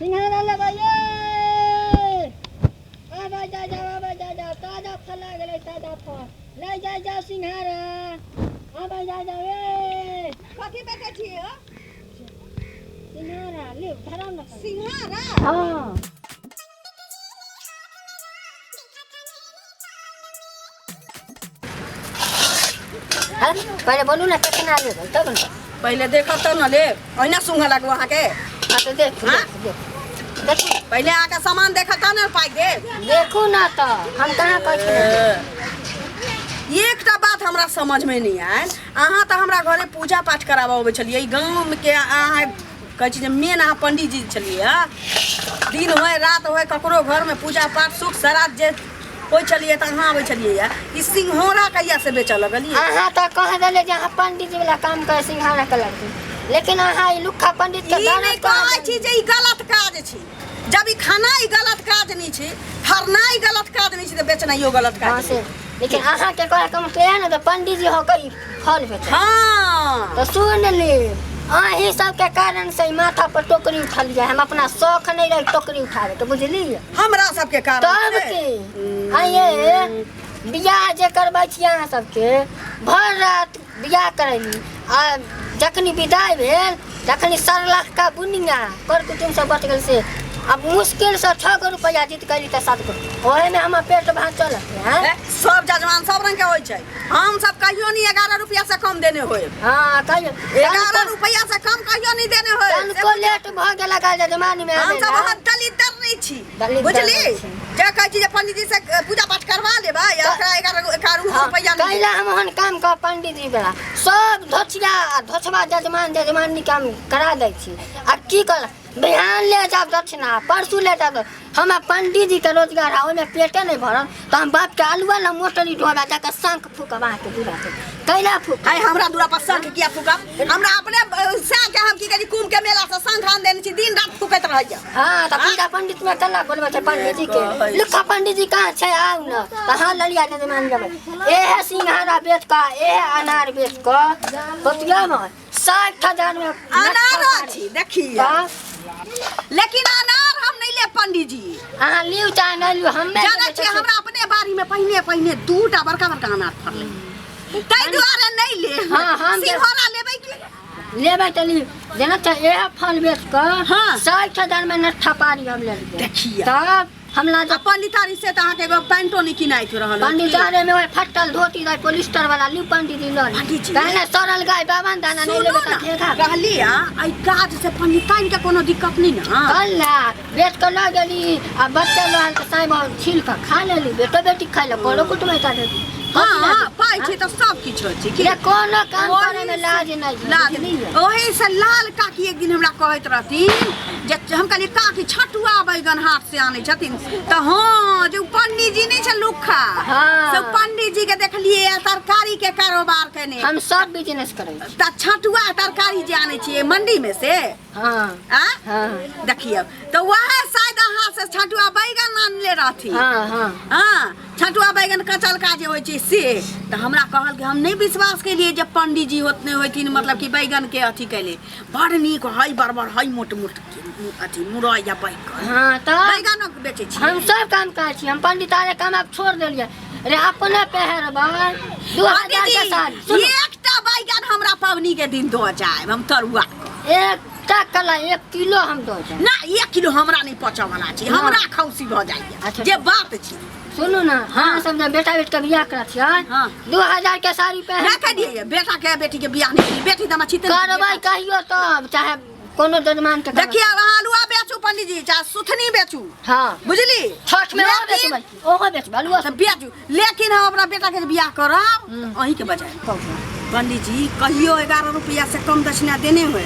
सिंघाड़ा लगाइए। आवाज जा ताजा फल आ गए, ताजा फल ले जा सिंघाड़ा। आवाज जा ए कथी बेचे छिए हो? सिंघाड़ा ले धरा न सिंघाड़ा। हां पहले बोलू ना कितना लेबै तब न। पहले देखो तो न ले ओहिना सुंघा लगवा वहां के। हां तो देख देखो पहले आके सामान देखा त न पाई दे। देखू ना तो हम कहां कहै एकटा बात हमरा समझ में नहीं आयल। अहाँ त हमरा घरे पूजा पाठ कराबे छलिए। गांव के अहाँ कहै छी जे मेन अहाँ पंडित जी छलिए। दिन होय रात होय ककरो घर में पूजा पाठ सुख सराध जे होय छलिए त अहाँ आबै छलिए। ई सिंघोड़ा कहिया से बेचऽ लगलिए? अहाँ त कह देले जे अहाँ पंडित जी वाला काम करे सिंघाड़ा के लड़की, लेकिन अहाँ ई लुखा पंडित के नहीं कहै छी जे ई गलत काज छी। जब ई खाना ही गलत काज नहीं छी, हरना ही गलत काज नहीं छी त बेचनाइयो गलत काज से। लेकिन अहाँ के कहे कम के न त पंडित जी हो कई फल बेचे। हां तो सुन ले अही सब के कारण से माथा पर टोकरी उठा लिया। हम अपना शौक नहीं रही टोकरी उठावे तो बुझली हमरा सब के कारण तब के आये बियाह जे करबै छी अहाँ सबके भर रात बियाह करैली आ जखनी विदाई भेल जखनी 7 लाख का बुनिया कर कुटुम सब बच गेल से अब मुश्किल से 6 रुपया जीत गई त 7 ओहे में हम पेट भात चलत है। सब जजमान सब रंग के होय छै। हम सब कहियो नहीं 11 रुपया से कम देने होय। हां कहियो 11 रुपया से कम कहियो नहीं देने होय। तनको लेट भ गेला गाल जमानी में हम सब बहुत दलितर नहीं छी बुझली। जे कहै छी जे पंडित जी से पूजा पाठ करवा लेबा या 11 रुपया नहीं कैला हम हन काम का पंडित जी बड़ा सब धोछिया धोछवा जजमान काम करा दै छी। आ की कर बिहान ले जाब दक्षिणा परसू ले जाब हम पंडित जी के रोजगार है ओमे पेटे नहीं भरल तो हम बाप के आलूआ ला मोटरी ढोबा जाके शंख फूकबा के दूरा पे कैला फूक है। हमरा दूरा पर शंख किया फूकब? हमरा अपने सा के हम की करी कुंभ के मेला से शंख आन देने छी दिन रात फूकत रह जा। हां त पूजा पंडित में कला बोलबे छै पंडित जी के लुखा पंडित जी कहां छै आउ न त हां ललिया के मान लेबै ए सिंघाड़ा बेच का ए अनार बेच का बतिया में 60,000 में अनार छी देखिए। लेकिन अनार हम नहीं ले पंडित जी। अहाँ लिउ चाहे नहीं लिउ हमें जाने छी हमरा अपने बाड़ी में पहिने 2टा बड़का अनार फरले तै दुआरे नहीं ले। हां हम सिंघाड़ा लेबै की लेबै त लिउ जेना त ए फल बेच का हां 60,000 में नठा पारी हम ले देखिए। तब हमला जब पंडितारी से त अहाँ के एगो पैंटो नहीं किनाइत रहल। पंडितारे में ओए फटल धोती दै पॉलिस्टर वाला लिउ पंडित जी लड़ कहले सरल गाय बावन दाना नहीं लेबे त ठेका कहलिया आई काज से पंडितारी के कोनो दिक्कत नहीं ना। कल्ला बेच के ल गेली आ बच्चा रहल त साइब छील के खा लेली बेटो बेटी खाइ ल कोनो कुटुम का दे। हां पाई छै त सब किछ होय छै कि कोनो काम करे में लाज नहीं है। ओही से लाल काकी एक दिन हमरा कहैत रहथिन जे हम कहली काकी छटुआ बैगन हाथ से आनै छथिन त हां जे पंडित जी नहीं छै लुखा सब पंडित जी के देखलिए तरकारी के कारोबार करने हम सब बिजनेस करे त छटुआ तरकारी जे आनै छिए मंडी में से। हां हां देखिए तो वह शायद अहाँ से छटुआ बैगन आनले रहथी। हां हां छटुआ बैगन कचल का जे होय छै से त हमरा कहल कि हम नहीं विश्वास केलिए जे पंडित जी होतने होथिन मतलब कि बैगन के अथी कैले बड़ नीक हई बड़बड़ हई मोट अथी मुरई या बैगन। हां त बैगन बेचे छी हम सब काम करे छी। हम पंडितारे काम अब छोड़ देलिए रे अपने पहरबा 2000 के साड़ी एकटा बैगन हमरा पवनी के दिन दो जाए हम तरुआ एकटा कला 1 किलो हम दो जाए ना 1 किलो हमरा नहीं पचा वाला छी। हमरा खौसी भ जाइए जे बात छी। सुनो ना हां सब बेटा बेटी के बियाह करा छियै 2000 के साड़ी पहन ना कह दिए बेटा के बेटी के बियाह नहीं बेटी दमा छिते करबै कहियो तब चाहे कोनो जजमान के देखिए आलूआ बेचू पंडित जी चाहे सुथनी बेचू। हां बुझली छठ में बेचबै ओहो बेचबै आलूआ सब बेचू लेकिन हम अपना बेटा के बियाह करब अही के बजाय पंडित जी कहियो 11 रुपया से कम दक्षिणा देने हुए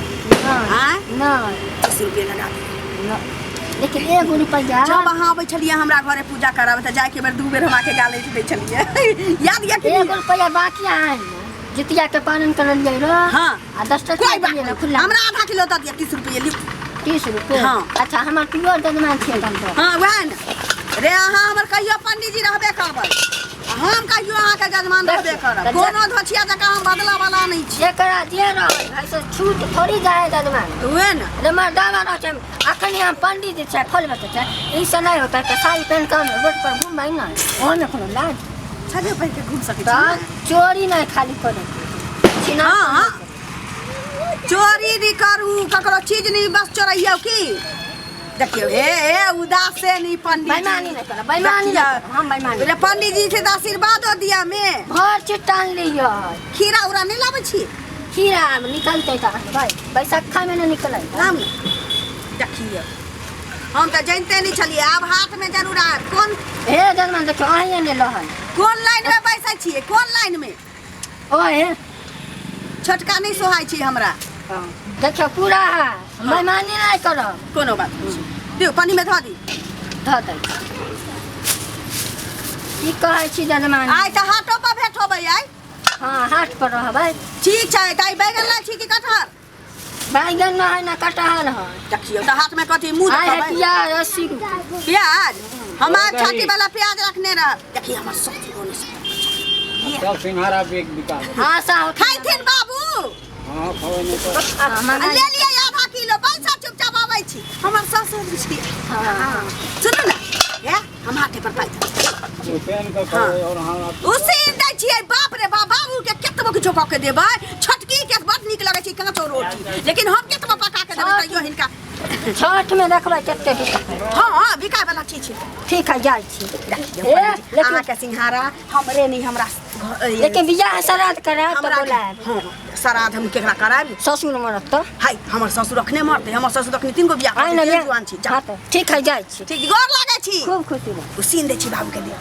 हां ना 10 रुपया लगा दे लेकिन 1 रुपया जब अहाँ आबै छलिए हमरा घरे पूजा करावे त जाय के बेर 2 बेर हमरा के गाले दै छलिए याद या कि 1 रुपया बाकी है जितिया के पालन कर लियै रो। हां आ 10 टका दिए ना खुला हमरा आधा किलो त दिया 30 रुपया लियो 30 रुपया। हां अच्छा हमर प्योर जजमान छियै हम। हां वहन रे अहाँ हमर कहियो पंडित जी रहबे करबै हम कहियो अहाँके जजमान रहबे करब कोनो धछिया जकाँ हम बदला वाला नहीं छी जेकरा जे रहे ऐसे छूट थोड़ी जाए जजमान हुए न हमार दावा रहे छै अखनी हम पंडित जी छै फल बते छै ई से नहीं होता कि साड़ी पहन कर रोड पर घूमबै ना ओने कोनो लाज छजे पहन के घूम सकै त छी चोरी नहीं खाली करे छिना हाँ चोरी नहीं करू ककरो चीज नहीं बस चोरैयो की देखियो हे उदास से नहीं पंडित बेईमानी नहीं कर बेईमानी हम बेईमानी रे पंडित जी से आशीर्वाद दिया में भर चिट्टान लियो खीरा उरा नहीं लाबै छी खीरा निकलते त भाई बैसाखा में नहीं निकलै लाम देखियो हम तो जानते नहीं छलिए अब हाथ में जरूर आ कौन हे जजमान देखियो आइए ने लहन कौन लाइन में बैठे छिए कौन लाइन में ओए छोटका नहीं सोहाय छी हमरा देखियो पूरा बेईमानी नहीं करो कोनो बात नहीं दियो पानी में धो दी ध दे की कहै छी जजमान आइ त हाटो पर भेट होबै आइ हां हाट पर रहबै ठीक छै ताई बैगन ला छी कि कटहर बैगन न है ना कटहल है देखियो त हाथ में कथी मुंह आइ है देखबै प्याज 80 रुपया प्याज हमार छाती वाला प्याज रखने रह देखिए हमर सब्जी होने से सब सिंघारा भी बिका हां साहब खाइथिन बाबू हां खावे नहीं तो ले लिया आधा किलो पैसा चुपचाप आबै छी हमर ससुर छी हां सुनू ना ये हम हाथे पर पाइ वो पहन कर खावे और हां उसीन दै छियै बाप रे बाप बाबू के केतबो के झोका के देबै छोटकी के बड नीक लगै छै कांचो रोटी लेकिन हम केतबो पका के देबै तैयो हिनका छठ में देखबै कते बिकाय हां बिकाय वाला चीज छै ठीक है जाय छी लेकिन अहाँ के सिंघारा हमरे नहीं हमरा लेकिन बियाह श्राद्ध कराब त बोलाब हां श्राद्ध हम केकरा कराब ससुर मरत त हाय हमर ससुर रखने मरते हमर ससुर रखने 3 गो बियाह आइ न जवान छी ठीक है जाय छी ठीक गोर लागै छी खूब खुशी रह उसीन दै छी बाबू के दे